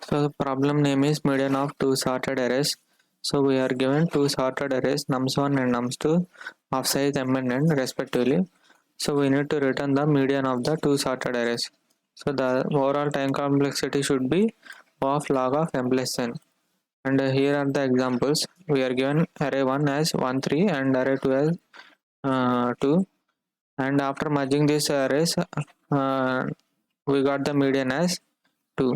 So the problem name is median of two sorted arrays. So we are given two sorted arrays nums1 and nums2 of size m and n respectively. So we need to return the median of the two sorted arrays. So the overall time complexity should be O of log of m plus n. And here are the examples. We are given array 1 as 1 3 and array 2 as 2. And after merging these arrays, we got the median as 2.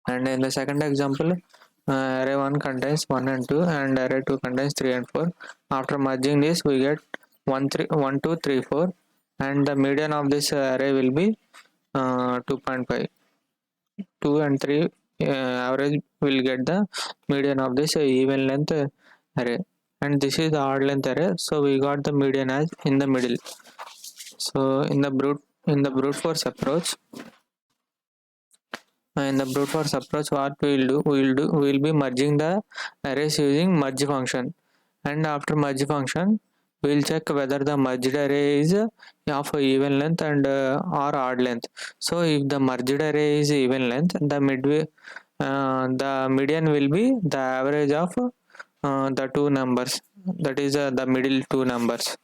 And in the second example, array 1 contains 1 and 2 and array 2 contains 3 and 4. After merging this, we get 1 2 3 4, and the median of this array will be 2.5. 2 and 3 average will get the median of this even length array, and this is the odd length array, so we got the median as in the middle. So in the brute force approach, what we will be merging the arrays using merge function, and after merge function we will check whether the merged array is of even length and or odd length. So if the merged array is even length, the median will be the average of the two numbers, that is the middle two numbers.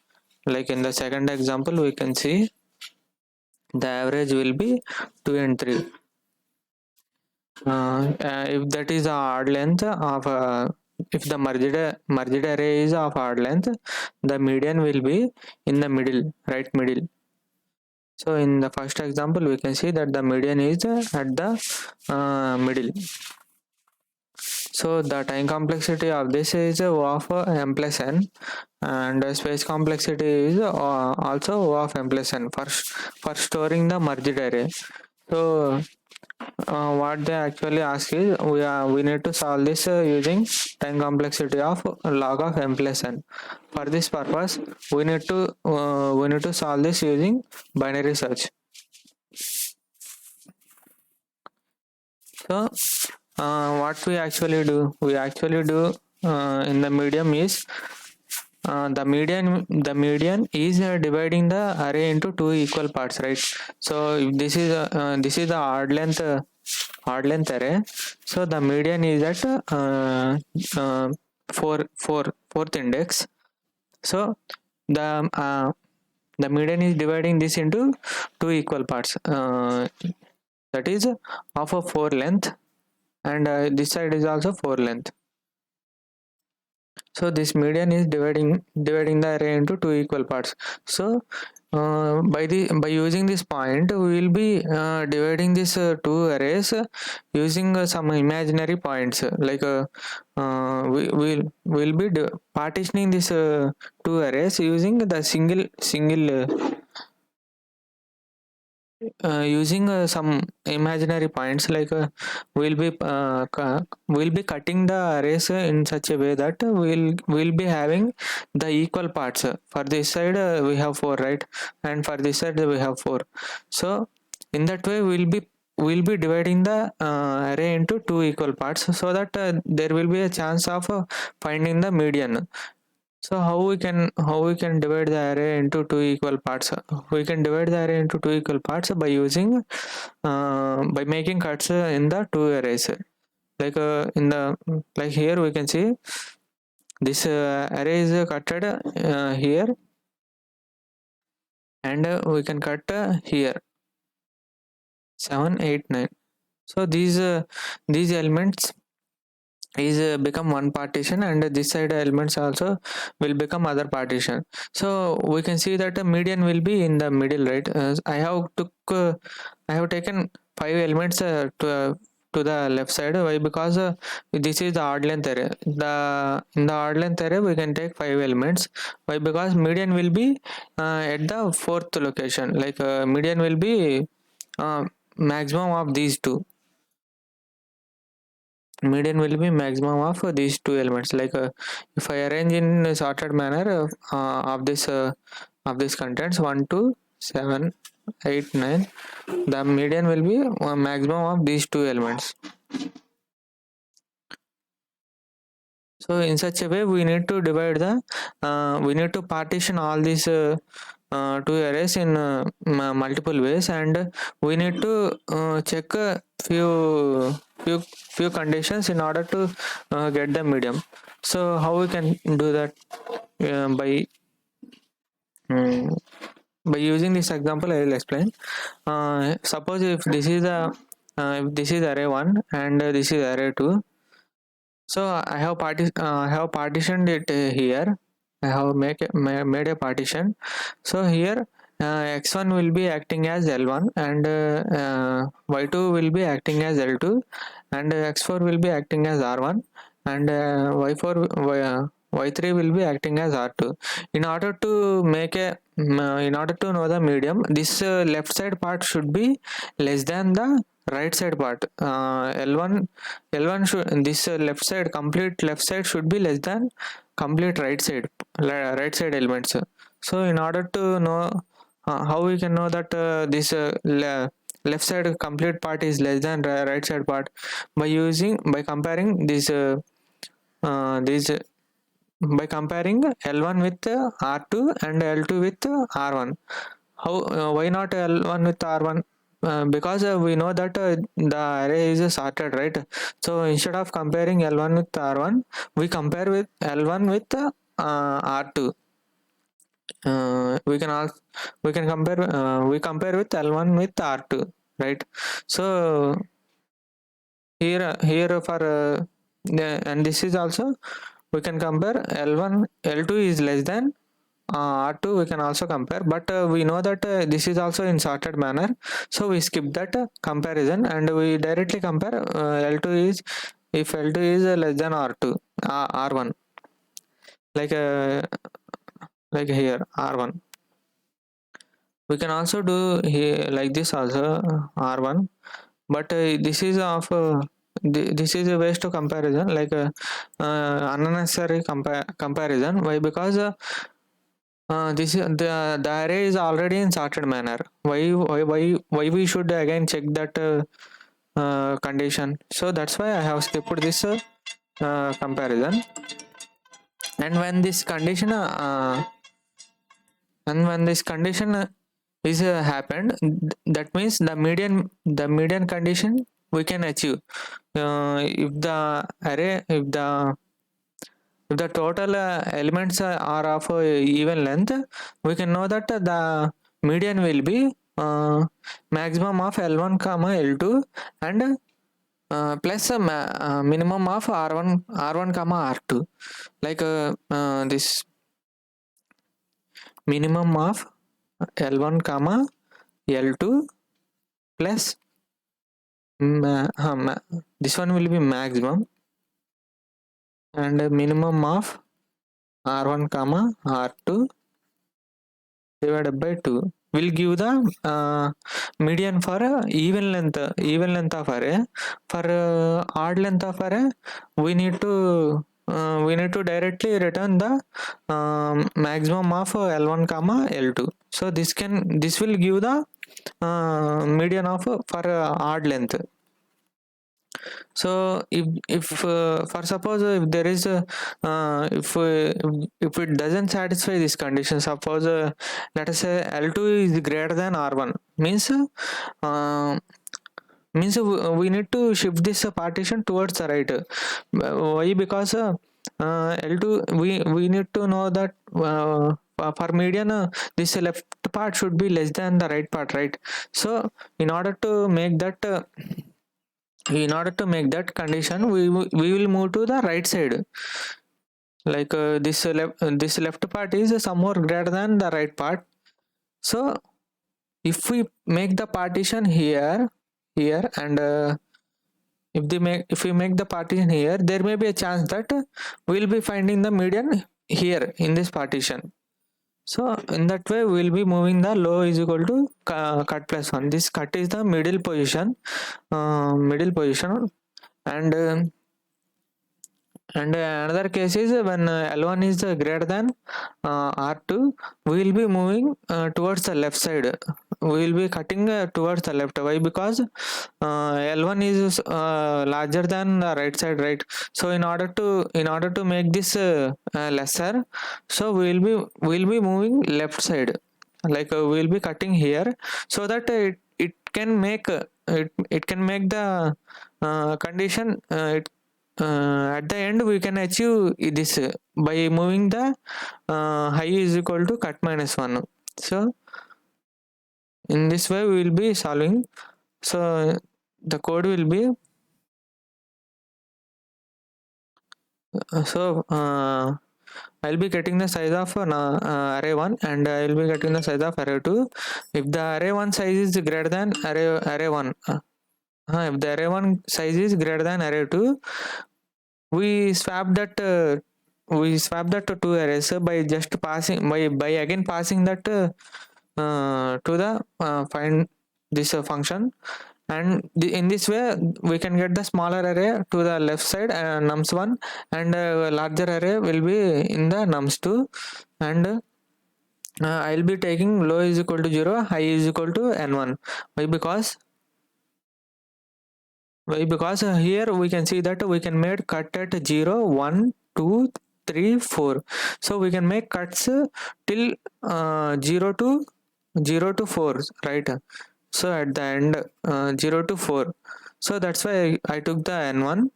Like in the second example, we can see the average will be 2 and 3. If that is a odd length of if the merged array is of odd length, the median will be in the middle, right middle. So in the first example, we can see that the median is at the middle. So the time complexity of this is of m plus n, and space complexity is also of m plus n for storing the merged array. So what they actually ask is we need to solve this using time complexity of log of m plus n. For this purpose, we need to solve this using binary search. So what we actually do in the medium is the median is dividing the array into two equal parts, right? So if this is the odd length array, so the median is at fourth index. So the median is dividing this into two equal parts, that is of a 4 length, and this side is also 4 length. So this median is dividing the array into two equal parts. So by using this point, we will be dividing this two arrays using some imaginary points, like we'll be partitioning this two arrays using the single using some imaginary points, like we'll be cutting the arrays in such a way that we'll be having the equal parts. For this side we have 4, right, and for this side we have 4. So in that way we'll be dividing the array into two equal parts, so that there will be a chance of finding the median. So how we can divide the array into two equal parts? We can divide the array into two equal parts by using by making cuts in the two arrays. Like like here we can see this array is cutted here, and we can cut here 7 8 9. So these elements is become one partition, and this side elements also will become other partition. So we can see that the median will be in the middle, right? I have taken 5 elements to the left side. Why? Because this is the odd length array. In the odd length array we can take 5 elements. Why? Because median will be at the fourth location. Like median will be maximum of these two. Median will be maximum of these two elements. Like if I arrange in a sorted manner of this contents 1 2 7 8 9, the median will be maximum of these two elements. So in such a way we need to divide the we need to partition all these two arrays in multiple ways, and we need to check a few conditions in order to get the medium. So how we can do that? Um, by using this example, I will explain. Suppose if this is the if this is array 1 and this is array 2. So I have partitioned it here. I have made a partition. So here x1 will be acting as L1, and y2 will be acting as L2, and x4 will be acting as R1, and y3 will be acting as R2. In order to in order to know the medium, this left side part should be less than the right side part. L1 should, this left side, complete left side should be less than complete right side elements. So in order to know how we can know that this left side complete part is less than right side part, by comparing these by comparing L1 with R2 and L2 with R1. How why not L1 with R1? Because we know that the array is sorted, right? So instead of comparing L1 with R1, we compare with L1 with R2. We can compare we compare with L1 with R2, right? So here for and this is also we can compare L1 L2 is less than R2, we can also compare, but we know that this is also in sorted manner, so we skip that comparison and we directly compare L2 is, if L2 is less than R2 R1, like here R1. We can also do here like this also R1, but this is of this is a waste to comparison, like unnecessary comparison. Why? Because this is the array is already in sorted manner. Why we should again check that condition? So that's why I have skipped this comparison. And when this condition is happened, that means the median condition we can achieve if the array if the total elements are of even length, we can know that the median will be maximum of L1 comma L2 and plus minimum of R1 comma R2, like this minimum of L1 comma L2 plus this one will be maximum, and minimum of R1 comma R2 divided by 2 will give the median for even length of array. For odd length of array, we need to directly return the maximum of L1 comma L2. So this will give the median of for odd length. So if for suppose if there is a if it doesn't satisfy this condition, suppose let us say L2 is greater than R1, means we need to shift this partition towards the right. Why? Because L2 we need to know that for median this left part should be less than the right part, right? So in order to make that condition, we will move to the right side, like this left part is somewhere greater than the right part. So if we make the partition here and if we make the partition here, there may be a chance that we will be finding the median here in this partition. So in that way we will be moving the low is equal to cut plus 1. This cut is the middle position, and another case is when L1 is greater than R2, we will be moving towards the left side. We will be cutting towards the left. Why? Because L1 is larger than the right side, right? So in order to make this lesser, so we will be moving left side. like we'll be cutting here, so that it can make it can make the condition at the end we can achieve this by moving the high is equal to cut minus 1. So in this way we will be solving. So the code will be so I'll be getting the size of array 1 and I'll be getting the size of array 2. If the array 1 size is greater than array 1, if the array 1 size is greater than array 2, we swap that to two arrays by just passing by again passing that to the find this function, and in this way we can get the smaller array to the left side nums1, and larger array will be in the nums2, and I'll be taking low is equal to 0, high is equal to n1. Why because here we can see that we can make cut at 0 1 2 3 4, so we can make cuts till 0 to 4, right? So at the end 0 to 4, so that's why I took the n1,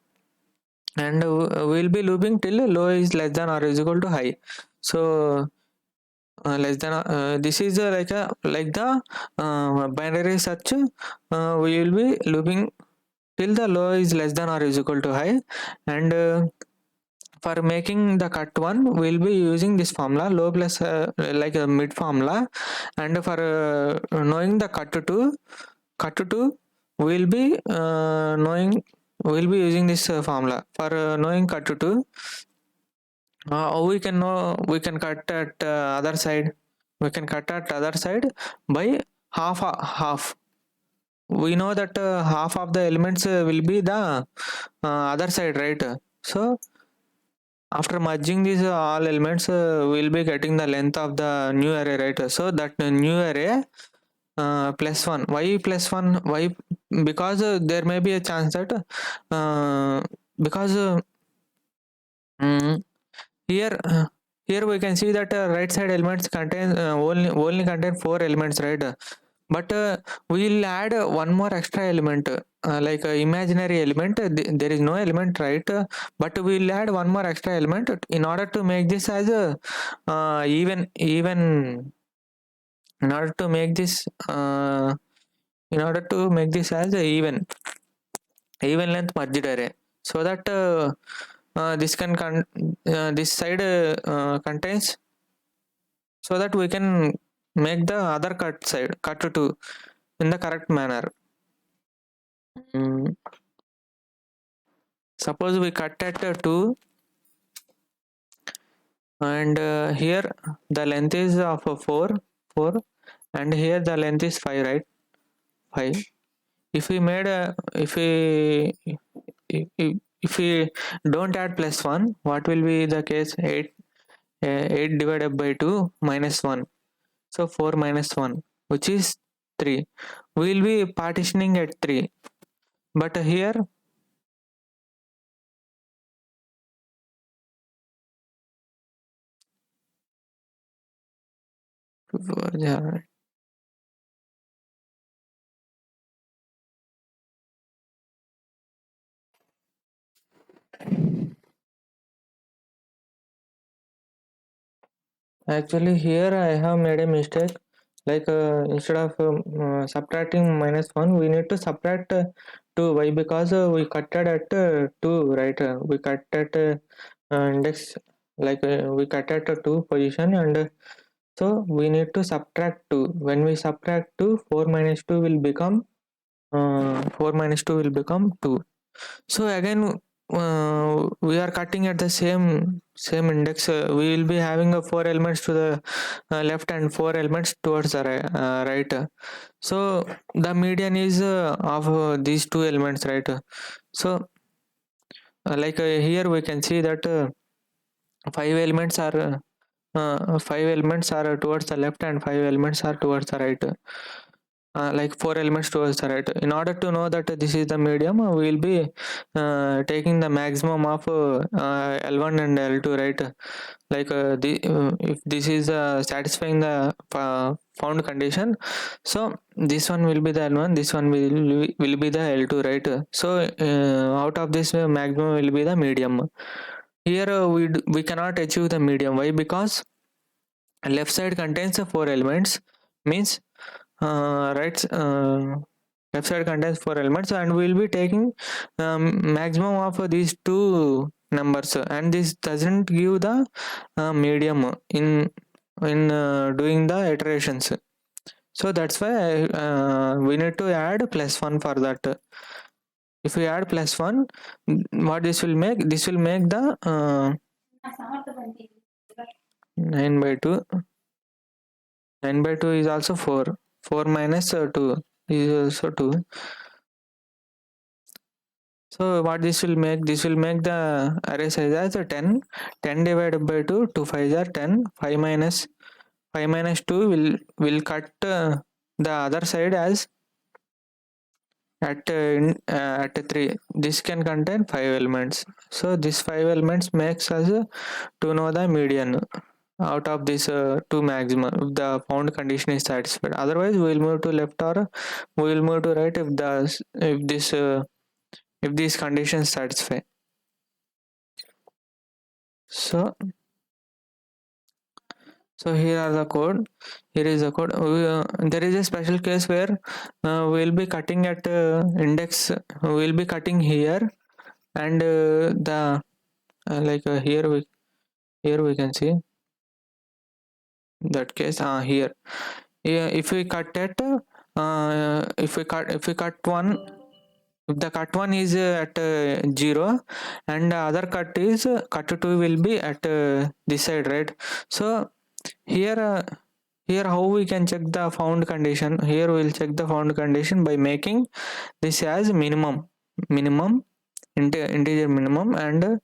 and we'll be looping till low is less than or is equal to high. So less than this is like the binary search, we will be looping till the low is less than or is equal to high, and for making the cut one we'll be using this formula low plus like a mid formula, and for knowing the cut to we'll be we'll be using this formula for knowing cut to we can know we can cut at other side, by half. We know that half of the elements will be the other side, right? So after merging these all elements we'll be getting the length of the new array, right? So that new array plus 1, why plus 1, why? Because there may be a chance that because mm, here here we can see that right side elements contain only contain 4 elements, right? But we'll add one more extra element, like imaginary element. There is no element, right? But we'll add one more extra element in order to make this as a even in order to make this as a even length merged array, so that this can this side contains, so that we can make the other cut to in the correct manner. Mm, suppose we cut at 2, and here the length is of 4, and here the length is 5, right? 5. If we made a if we don't add plus 1, what will be the case? 8 divided by 2 minus 1, so 4 minus 1, which is 3. We will be partitioning at 3, but here actually here I have made a mistake, like instead of subtracting minus 1 we need to subtract 2. Why? Because we cutted at 2, right? We cut at index, like we cut at 2 position, and so we need to subtract 2. When we subtract 2, 4 minus 2 will become 2. So again we are cutting at the same index. We will be having 4 elements to the left and 4 elements towards the right. So the median is of these 2 elements, right? So like here we can see that 5 elements are 5 elements are towards the left and 5 elements are towards the right. like 4 elements towards the right. In order to know that this is the medium, we will be taking the maximum of L1 and L2, right? Like if this is satisfying the found condition, so this one will be the L1, this one will be the L2, right? So out of this maximum will be the medium. Here we cannot achieve the medium. Why? Because left side contains the 4 elements, means right, left side contains 4 elements, and we will be taking maximum of these two numbers, and this doesn't give the medium in doing the iterations. So that's why we need to add +1 for that. If we add +1, what this will make? This will make the 9 by 2. 9 by 2 is also 4. 4 minus 2 is also 2. So what this will make? This will make the array size as 10. 10 divided by 2, 2 5 are 10. 5 minus 2 will cut the other side as at 3. This can contain 5 elements. So this 5 elements makes us to know the median out of this two maximum if the found condition is satisfied. Otherwise we will move to left, or we will move to right if these conditions satisfy. So here are the code. Here is the code. There is a special case where we will be cutting at index. We will be cutting here, and the here we can see that case here. Yeah, if we cut at if we cut one, if the cut one is at 0, and the other cut is cut 2 will be at this side, right? So here here how we can check the found condition? Here we will check the found condition by making this as minimum integer minimum, and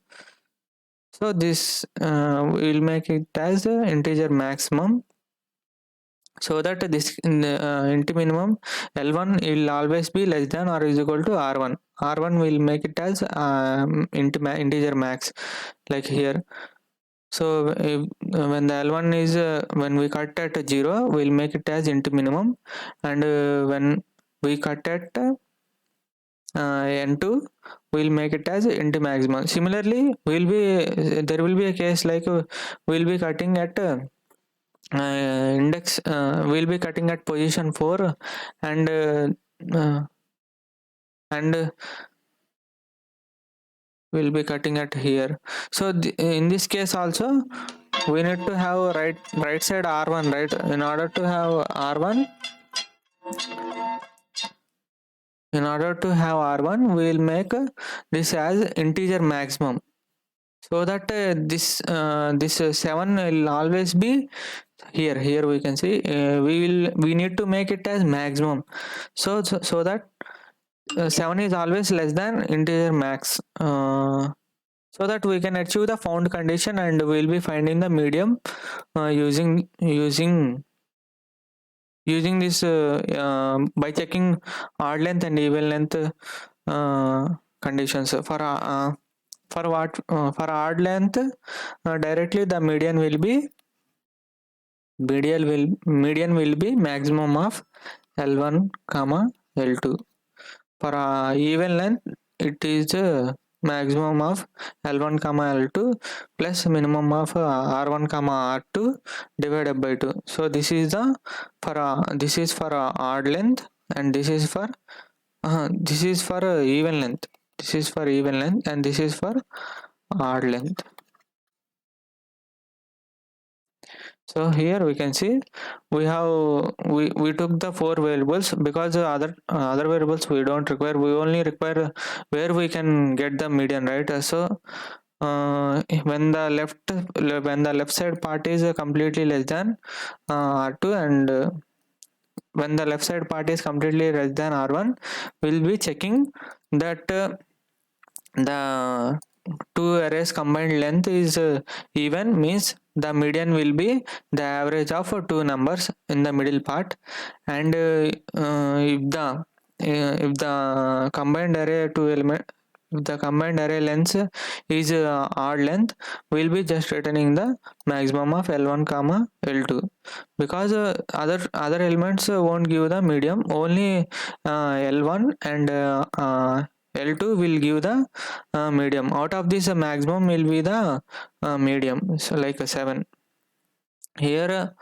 so this we will make it as integer maximum, so that this int minimum L1 will always be less than or is equal to R1. R1 will make it as integer max, like here. So if, when the L1 is when we cut at 0, we'll make it as int minimum, and when we cut at N2, we'll make it as int maximum. Similarly, there will be a case like we'll be cutting at index, we'll be cutting at position 4, and we'll be cutting at here. So in this case also we need to have right side R1, right? In order to have R1, we will make this as integer maximum, so that this 7 will always be here we can see we need to make it as maximum, so that 7 is always less than integer max, so that we can achieve the found condition, and we'll be finding the medium using this by checking odd length and even length conditions. For odd length, directly the median will be maximum of L1 comma L2. For even length, it is maximum of L1 comma L2 plus minimum of R1 comma R2 divided by 2. So this is the this is for odd length, and this is for even length. This is for even length, and this is for odd length. So here we can see we took the 4 variables, because other variables we don't require. We only require where we can get the median, right? So when the left side part is completely less than R2, and when the left side part is completely less than R1, we'll be checking that the two arrays combined length is even, means the median will be the average of two numbers in the middle part. And if the combined array two element if the combined array length is odd length, we'll be just returning the maximum of L1 comma L2, because other elements won't give the medium. Only L1 and L2 will give the medium. Out of this, maximum will be the medium, so like a 7 here.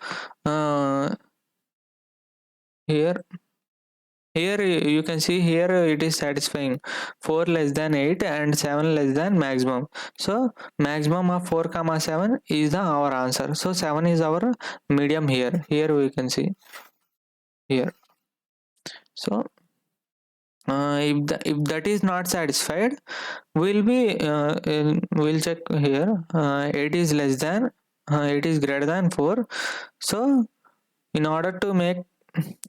Here you can see here it is satisfying 4 less than 8 and 7 less than maximum. So maximum of 4 comma 7 is the our answer. So 7 is our medium here we can see here. So if that is not satisfied, we'll check here. 8 is less than 8 is greater than 4. So in order to make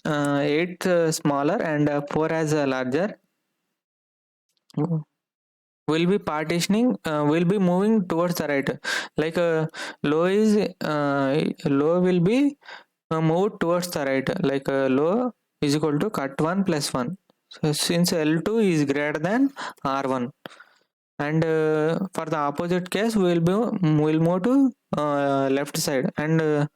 8 smaller and 4 as larger, we'll be partitioning, we'll be moving towards the right. Like low will be moved towards the right, like low is equal to cut 1 plus 1. So since L2 is greater than R1, and for the opposite case we'll move to left side, and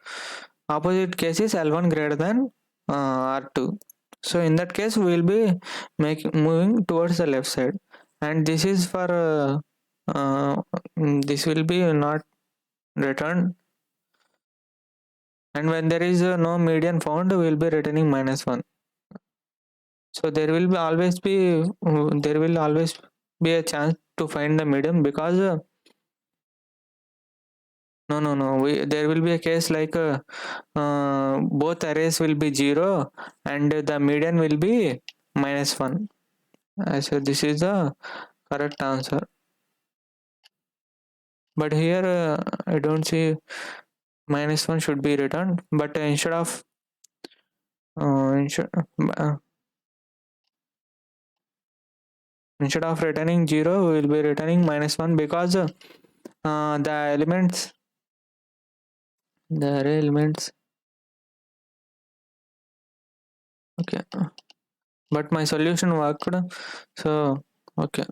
opposite case is L1 greater than R2. So in that case we'll be moving towards the left side, and this is for this will be not returned. And when there is no median found, we'll be returning -1. So there will always be a chance to find the median, because no, there will be a case like both arrays will be 0 and the median will be -1. So this is the correct answer. But here I don't see -1 should be returned, but instead of returning 0, we will be returning -1, because the array elements, okay, but my solution worked. So okay.